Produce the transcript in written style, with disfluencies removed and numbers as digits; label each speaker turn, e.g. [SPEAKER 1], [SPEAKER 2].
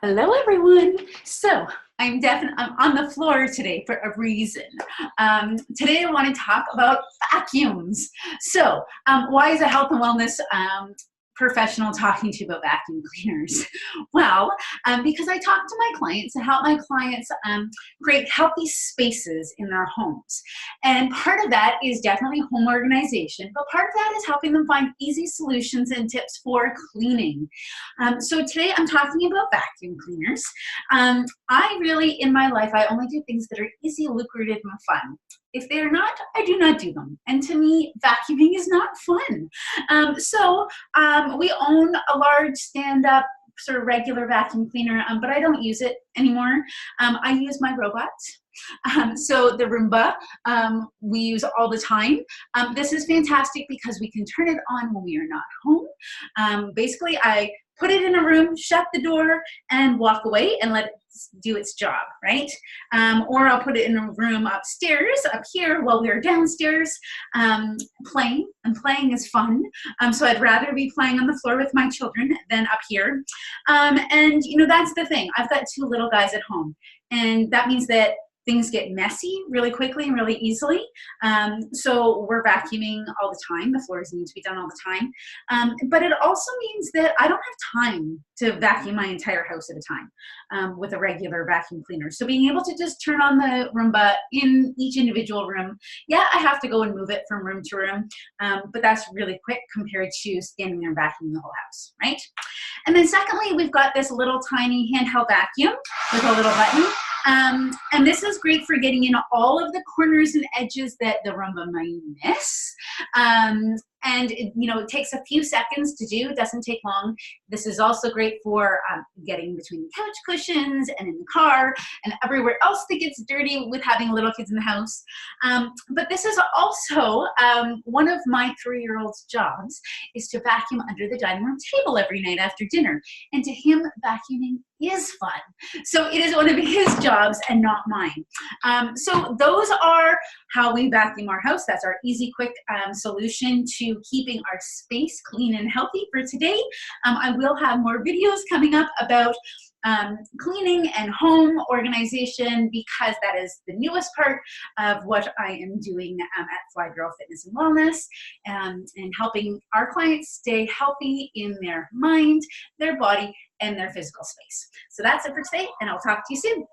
[SPEAKER 1] Hello, everyone. So I'm on the floor today for a reason. Today I want to talk about vacuums. So why is a health and wellness professional talking to you about vacuum cleaners? Well, because I talk to my clients and help my clients create healthy spaces in their homes. And part of that is definitely home organization, but part of that is helping them find easy solutions and tips for cleaning. So today I'm talking about vacuum cleaners. I really, in my life, I only do things that are easy, lucrative, and fun. If they are not, I do not do them. And to me, vacuuming is not fun. We own a large stand-up sort of regular vacuum cleaner, but I don't use it anymore. I use my robot. So the Roomba we use all the time. This is fantastic because we can turn it on when we are not home. Basically, I put it in a room, shut the door, and walk away and let it do its job, right? Or I'll put it in a room upstairs, up here, while we're downstairs playing, and playing is fun. So I'd rather be playing on the floor with my children than up here. And you know, that's the thing. I've got two little guys at home, and that means that things get messy really quickly and really easily. So we're vacuuming all the time. The floors need to be done all the time. But it also means that I don't have time to vacuum my entire house at a time with a regular vacuum cleaner. So being able to just turn on the Roomba in each individual room, yeah, I have to go and move it from room to room, but that's really quick compared to standing there and vacuuming the whole house, right? And then secondly, we've got this little tiny handheld vacuum with a little button. And this is great for getting in all of the corners and edges that the Roomba might miss. And it takes a few seconds to do. It doesn't take long. This is also great for getting between the couch cushions and in the car and everywhere else that gets dirty with having little kids in the house. But this is also one of my 3-year-old's jobs is to vacuum under the dining room table every night after dinner. And to him, vacuuming is fun. So it is one of his jobs and not mine. So those are how we vacuum our house. That's our easy, quick solution to keeping our space clean and healthy for today. I will have more videos coming up about cleaning and home organization because that is the newest part of what I am doing at Fly Girl Fitness and Wellness, and helping our clients stay healthy in their mind, their body, and their physical space. So that's it for today, and I'll talk to you soon.